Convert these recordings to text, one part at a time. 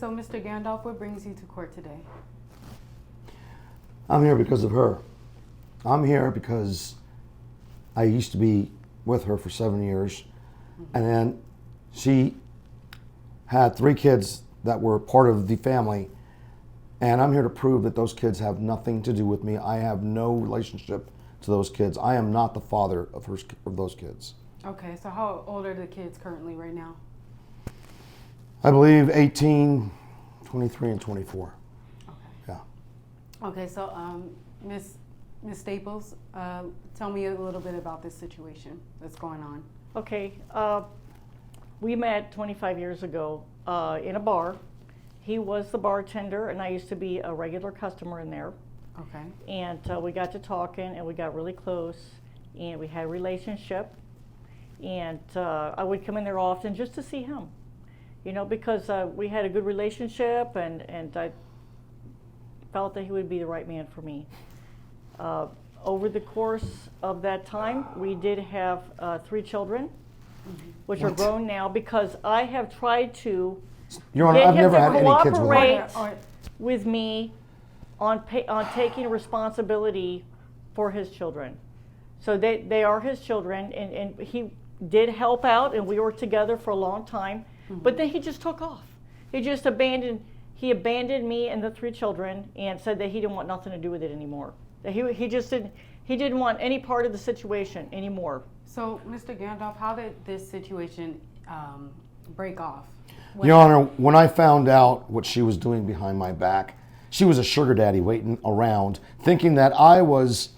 so Mr. Gandalf, what brings you to court today? I'm here because of her. I'm here because I used to be with her for 7 years, and then she had 3 kids that were part of the family, and I'm here to prove that those kids have nothing to do with me. I have no relationship to those kids. I am not the father of those kids. Okay, so how old are the kids currently right now? I believe 18, 23, and 24. Okay. Yeah. Okay, so Miss Staples, tell me a little bit about this situation that's going on. Okay, we met 25 years ago in a bar. He was the bartender, and I used to be a regular customer in there. Okay. And we got to talking, and we got really close, and we had a relationship. And I would come in there often just to see him, you know, because we had a good relationship, and I felt that he would be the right man for me. Over the course of that time, we did have 3 children, which are grown now, because I have tried to Your Honor, get I've him never to had any kids with her. cooperate with me on taking responsibility for his children. So they are his children, and he did help out, and we were together for a long time, but then he just took off. He just abandoned me and the 3 children, and said that he didn't want nothing to do with it anymore. That he didn't want any part of the situation anymore. So, Mr. Gandalf, how did this situation break off? Your Honor, when I found out what she was doing behind my back, she was a sugar daddy waiting around, thinking that I was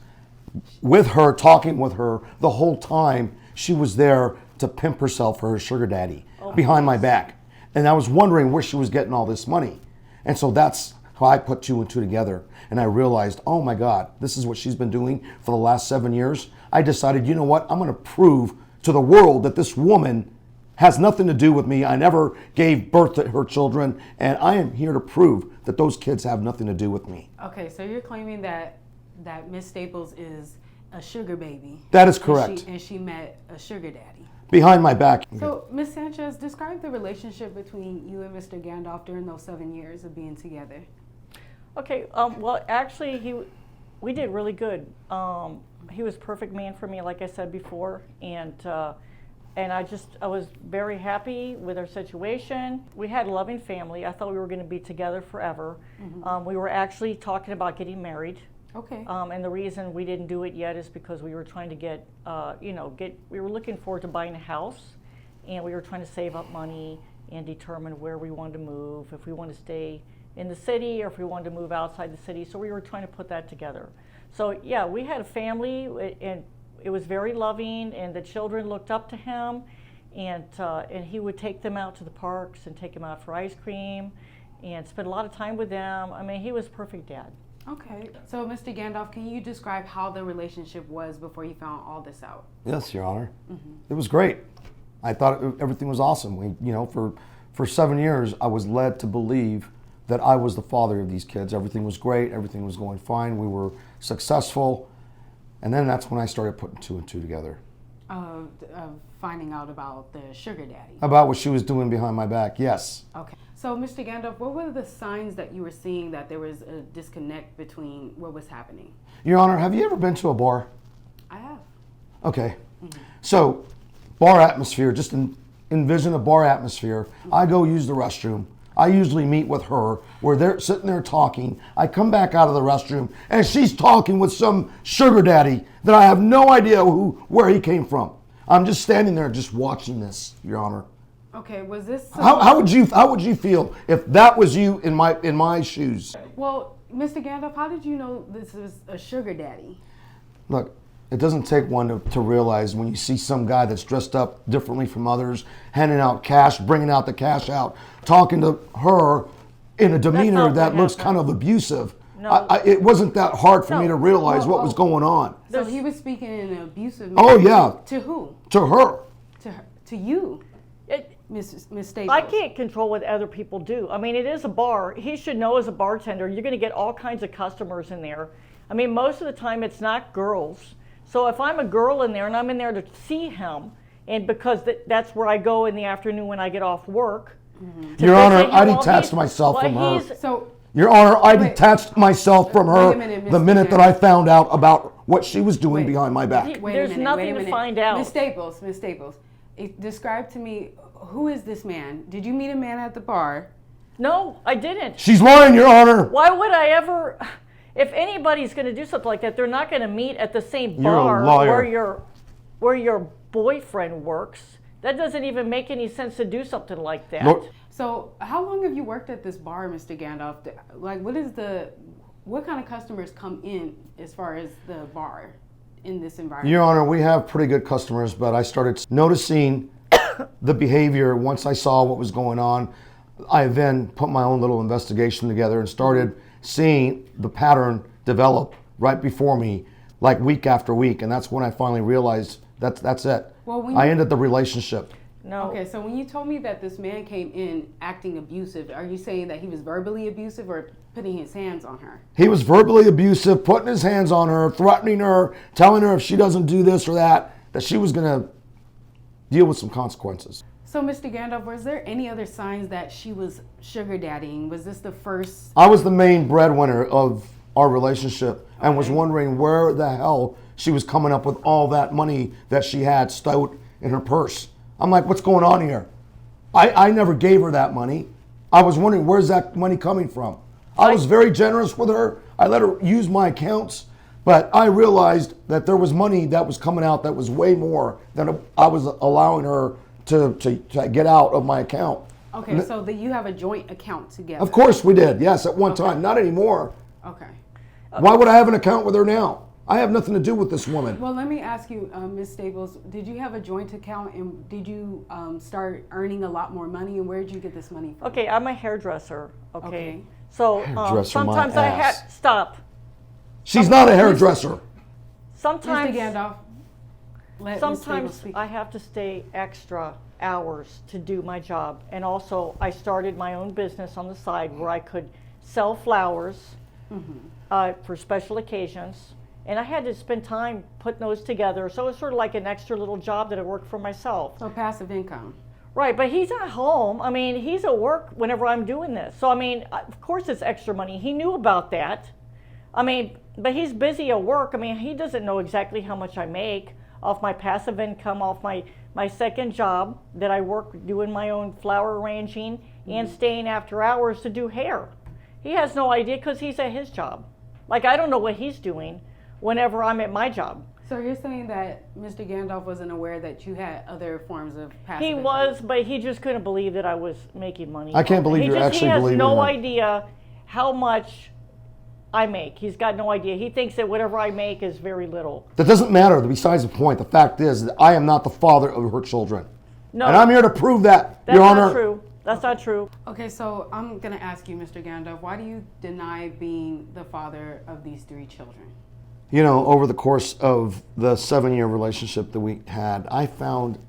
with her, talking with her the whole time. She was there to pimp herself for her sugar daddy behind my back. And I was wondering where she was getting all this money. And so that's how I put 2 and 2 together. And I realized, oh my God, this is what she's been doing for the last 7 years. I decided, you know what? I'm going to prove to the world that this woman has nothing to do with me. I never gave birth to her children. And I am here to prove that those kids have nothing to do with me. Okay, so you're claiming that Miss Staples is a sugar baby. That is correct. And she met a sugar daddy. Behind my back. So, Ms. Sanchez, describe the relationship between you and Mr. Gandalf during those 7 years of being together. Okay, well, actually, we did really good. He was a perfect man for me, like I said before, and I was very happy with our situation. We had a loving family. I thought we were going to be together forever. We were actually talking about getting married. Okay. And the reason we didn't do it yet is because we were trying to we were looking forward to buying a house, and we were trying to save up money and determine where we wanted to move, if we wanted to stay in the city or if we wanted to move outside the city. So we were trying to put that together. So yeah, we had a family, and it was very loving, and the children looked up to him, and he would take them out to the parks and take them out for ice cream and spend a lot of time with them. I mean, he was a perfect dad. Okay. So, Mr. Gandalf, can you describe how the relationship was before you found all this out? Yes, Your Honor. It was great. I thought everything was awesome. For 7 years, I was led to believe that I was the father of these kids. Everything was great. Everything was going fine. We were successful. And then that's when I started putting 2 and 2 together. Finding out about the sugar daddy. About what she was doing behind my back, yes. Okay. So, Mr. Gandalf, what were the signs that you were seeing that there was a disconnect between what was happening? Your Honor, have you ever been to a bar? I have. Okay. So, bar atmosphere, just envision a bar atmosphere. I go use the restroom. I usually meet with her. We're there sitting there talking. I come back out of the restroom, and she's talking with some sugar daddy that I have no idea where he came from. I'm just standing there just watching this, Your Honor. Okay, was this... How would you feel if that was you in my shoes? Well, Mr. Gandalf, how did you know this was a sugar daddy? Look, it doesn't take one to realize when you see some guy that's dressed up differently from others, handing out cash, bringing out the cash out, talking to her in a demeanor that looks kind of abusive. No. It wasn't that hard for me to realize what was going on. So he was speaking in an abusive manner? Oh, yeah. To who? To her. To you, Miss Staples. I can't control what other people do. I mean, it is a bar. He should know as a bartender, you're going to get all kinds of customers in there. I mean, most of the time it's not girls. So if I'm a girl in there and I'm in there to see him, and because that's where I go in the afternoon when I get off work, Your Honor, visit him I while detached he's- myself while from her. he's- So, Your Honor, I Wait. detached myself from her Wait a minute, the Mr. minute that Chairman. I found out about what she was doing Wait. behind my back. wait There's a minute, nothing wait a to minute. find out. Miss Staples, describe to me, who is this man? Did you meet a man at the bar? No, I didn't. She's lying, Your Honor. Why would I ever? If anybody's going to do something like that, they're not going to meet at the same You're a bar liar. where your boyfriend works. That doesn't even make any sense to do something like that. Look, So, how long have you worked at this bar, Mr. Gandalf? Like, what kind of customers come in as far as the bar in this environment? Your Honor, we have pretty good customers, but I started noticing the behavior once I saw what was going on. I then put my own little investigation together and started seeing the pattern develop right before me, like week after week, and that's when I finally realized that's it. Well, when I you- ended the relationship. No. Okay, so when you told me that this man came in acting abusive, are you saying that he was verbally abusive or putting his hands on her? He was verbally abusive, putting his hands on her, threatening her, telling her if she doesn't do this or that she was going to deal with some consequences. So, Mr. Gandalf, was there any other signs that she was sugar daddying? Was this the first? I was the main breadwinner of our relationship and was wondering where the hell she was coming up with all that money that she had stowed in her purse. I'm like, what's going on here? I never gave her that money. I was wondering, where's that money coming from? I was very generous with her. I let her use my accounts, but I realized that there was money that was coming out that was way more than I was allowing her to get out of my account. Okay, so that you have a joint account together. Of course we did, yes, at one time. Not anymore. Okay. Why would I have an account with her now? I have nothing to do with this woman. Well, let me ask you, Ms. Staples, did you have a joint account and did you start earning a lot more money, and where did you get this money from? Okay, I'm a hairdresser. Okay. Okay. So Hairdresser, my sometimes I ass. have stop. She's not a hairdresser. Mr. Sometimes Gandalf, let Ms. Staples sometimes speak. I have to stay extra hours to do my job. And also, I started my own business on the side where I could sell flowers for special occasions. And I had to spend time putting those together. So it's sort of like an extra little job that I worked for myself. So passive income. Right, but he's at home. I mean, he's at work whenever I'm doing this. So, I mean, of course it's extra money. He knew about that. I mean, but he's busy at work. I mean, he doesn't know exactly how much I make off my passive income, off my second job that I work doing my own flower arranging and staying after hours to do hair. He has no idea because he's at his job. Like, I don't know what he's doing whenever I'm at my job. So you're saying that Mr. Gandalf wasn't aware that you had other forms of passive He income? was, but he just couldn't believe that I was making money. I can't believe He you're actually He believing has no that. idea how much I make. He's got no idea. He thinks that whatever I make is very little. That doesn't matter. Besides the point, the fact is that I am not the father of her children. No, And I'm here to prove that, that's Your not Honor. true. That's not true. Okay, so I'm going to ask you, Mr. Gandalf, why do you deny being the father of these 3 children? You know, over the course of the 7-year relationship that we had, I found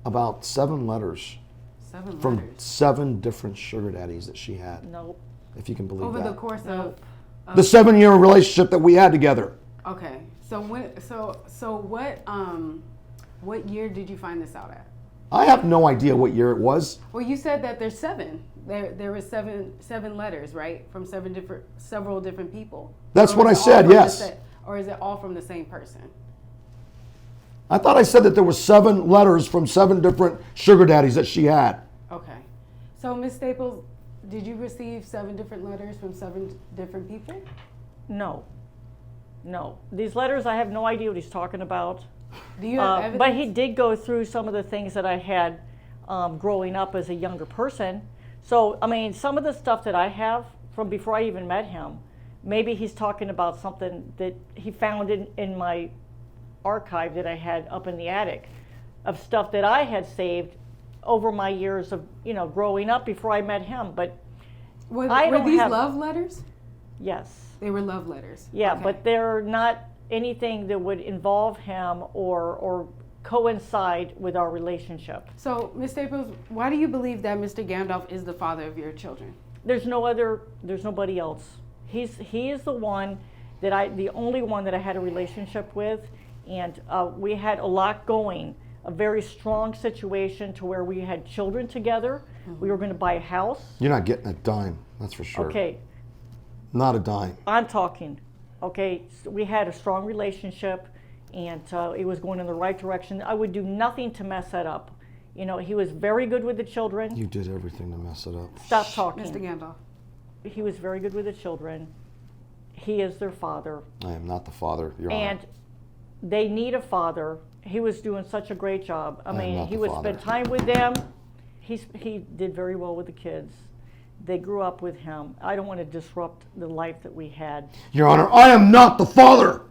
about 7 letters 7 from letters. 7 different sugar daddies that she had, Nope. if you can believe Over that. the course of... The 7-year relationship that we had together. Okay, so what year did you find this out at? I have no idea what year it was. Well, you said that there's 7. There was seven letters, right, from several different people. That's Or what I is it all said, from the yes. or is it all from the same person? I thought I said that there were 7 letters from 7 different sugar daddies that she had. Okay, so Ms. Staples, did you receive 7 different letters from 7 different people? No. No. These letters, I have no idea what he's talking about. Do you have evidence? But he did go through some of the things that I had growing up as a younger person. So, I mean, some of the stuff that I have from before I even met him, maybe he's talking about something that he found in my archive that I had up in the attic of stuff that I had saved over my years of, growing up before I met him. But Were I don't these have- love letters? yes. They were love letters. Yeah, Okay. but they're not anything that would involve him or coincide with our relationship. So, Ms. Staples, why do you believe that Mr. Gandalf is the father of your children? There's nobody else. He is the one the only one that I had a relationship with, and we had a lot going, a very strong situation to where we had children together. We were going to buy a house. You're not getting a dime, that's for sure. Okay, Not a dime. I'm talking. Okay, so we had a strong relationship, and it was going in the right direction. I would do nothing to mess that up. You know, he was very good with the children. You did everything to mess it up. Stop talking. Mr. Gandalf. He was very good with the children. He is their father. I am not the father, Your And Honor. they need a father. He was doing such a great job. I am mean, not he the would father. spend time with them. He did very well with the kids. They grew up with him. I don't want to disrupt the life that we had. Your Honor, I am not the father!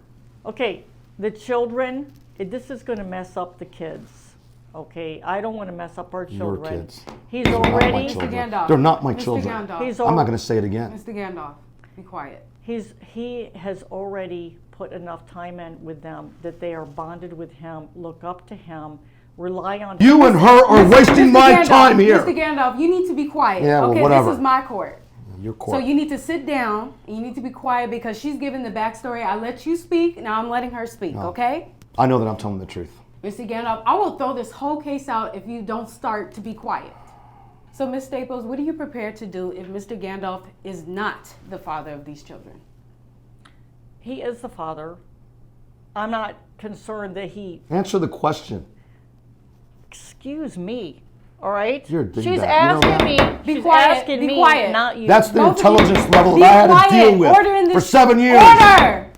Okay, the children, this is going to mess up the kids. Okay, I don't want to mess up our Your children. kids. He's They're not my already, children. Gandalf. They're not my Mr. children. Gandalf. He's I'm not going to say it again. Mr. Gandalf, be quiet. he has already put enough time in with them that they are bonded with him, look up to him, rely on him. You and her are wasting Mr. my Gandalf, time here. Mr. Gandalf, you need to be quiet. Yeah, well, okay, whatever. this is my court. Your So court. you need to sit down and you need to be quiet because she's giving the backstory. I let you speak, now I'm letting her speak, okay? I know that I'm telling the truth. Mr. Gandalf, I will throw this whole case out if you don't start to be quiet. So, Ms. Staples, what are you prepared to do if Mr. Gandalf is not the father of these children? He is the father. I'm not concerned that he, Answer the question. excuse me, all right? You're a dingbat. She's You know asking that? me, Be she's quiet, asking be me, quiet. not you. That's the Both of you, intelligence level be that I had quiet. to deal Order in with this- for 7 years. Order!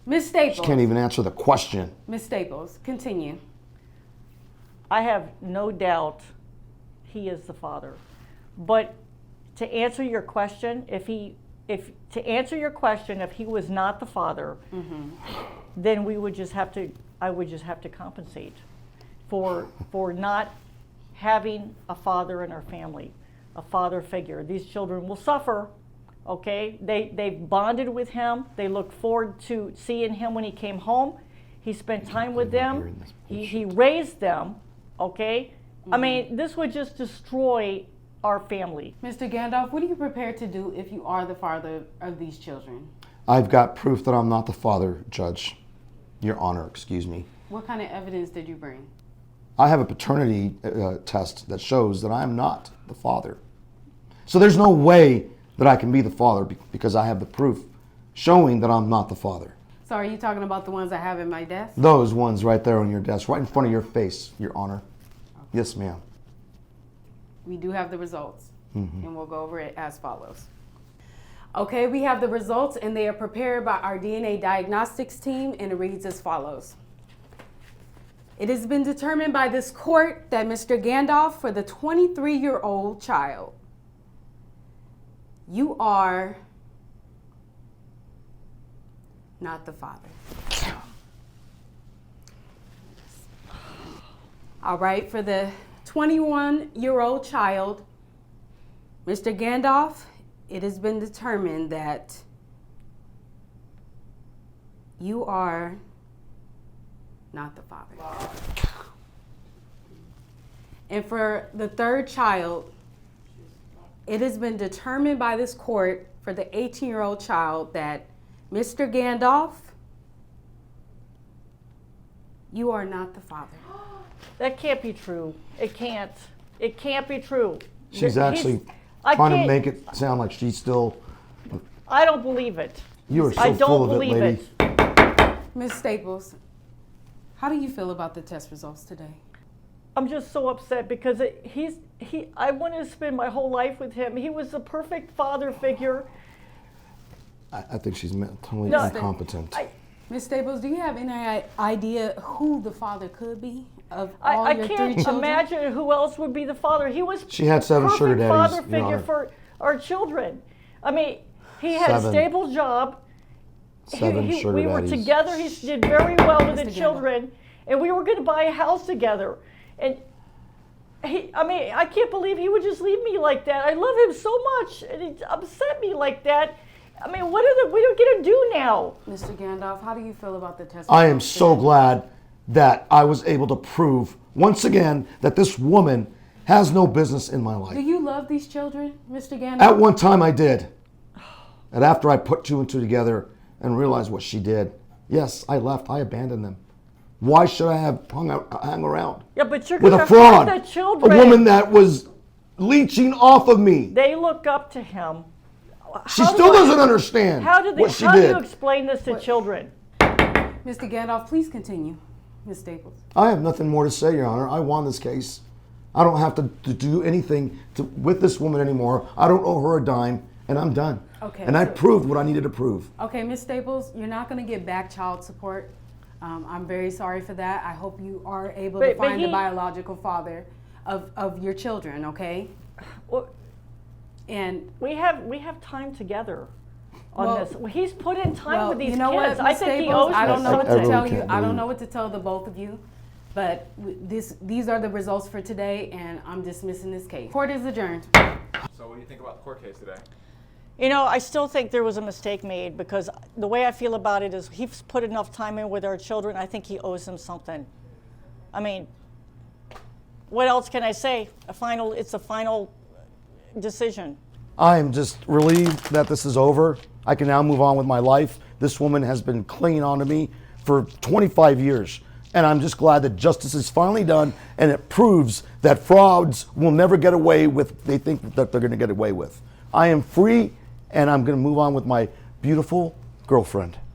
Ms. Staples. Can't even answer the question. Ms. Staples, continue. I have no doubt he is the father. But to answer your question, if he was not the father, then I would just have to compensate for not having a father in our family, a father figure. These children will suffer. Okay, they bonded with him. They look forward to seeing him when he came home. He spent time with them. He raised them. Okay, I mean, this would just destroy our family. Mr. Gandalf, what are you prepared to do if you are the father of these children? I've got proof that I'm not the father, Judge. Your Honor, excuse me. What kind of evidence did you bring? I have a paternity test that shows that I am not the father. So there's no way that I can be the father because I have the proof showing that I'm not the father. So are you talking about the ones I have in my desk? Those ones right there on your desk, right in front of your face, Your Honor. Yes, ma'am. We do have the results, and we'll go over it as follows. Okay, we have the results, and they are prepared by our DNA diagnostics team, and it reads as follows. It has been determined by this court that Mr. Gandalf, for the 23-year-old child, you are not the father. All right, for the 21-year-old child, Mr. Gandalf, it has been determined that you are not the father. Wow. And for the third child, it has been determined by this court for the 18-year-old child that Mr. Gandalf, you are not the father. That can't be true. It can't. It can't be true. She's actually I trying to can't- make it sound like she's still. I don't believe it. You are so I full don't of it, believe lady. it. Ms. Staples, how do you feel about the test results today? I'm just so upset because I wanted to spend my whole life with him. He was the perfect father figure. I think she's mentally No, incompetent. Ms. Staples, do you have any idea who the father could be of all I your three can't children? imagine who else would be the father. He was She had 7 sugar perfect daddies, father Your figure Honor. for our children. I mean, he had 7. a stable job. 7 sugar we were daddies. together. He did very well with the Mr. Gandalf. children, and we were going to buy a house together. And I can't believe he would just leave me like that. I love him so much, and he upset me like that. I mean, what are we going to do now? Mr. Gandalf, how do you feel about the test I am results so today? glad that I was able to prove once again that this woman has no business in my Do life. you love these children, Mr. Gandalf? At one time I did. And after I put 2 and 2 together and realized what she did, yes, I left. I abandoned them. Why should I have hung around Yeah, but you're with going a to hurt fraud? the A children. woman that was leeching off of me. They look up to him. She still doesn't understand what she how do did. you explain this to children? Mr. Gandalf, please continue. Ms. Staples. I have nothing more to say, Your Honor. I won this case. I don't have to do anything with this woman anymore. I don't owe her a dime, and I'm done. Okay, and I so- proved what I needed to prove. Okay, Ms. Staples, you're not going to get back child support. I'm very sorry for that. I hope you are able to find the biological father of your children, okay? Well, And we have time together on this. He's put in time with these you know kids. what, I Ms. think he Staples, owes I them don't know what to something. tell you. can't I don't believe know what to tell the both of you, but these are the results for today, and I'm dismissing this case. Court is adjourned. So what do you think about the court case today? You know, I still think there was a mistake made because the way I feel about it is he's put enough time in with our children. I think he owes them something. I mean, what else can I say? It's a final decision. I am just relieved that this is over. I can now move on with my life. This woman has been clinging on to me for 25 years. And I'm just glad that justice is finally done, and it proves that frauds will never get away with they think that they're going to get away with. I am free, and I'm going to move on with my beautiful girlfriend.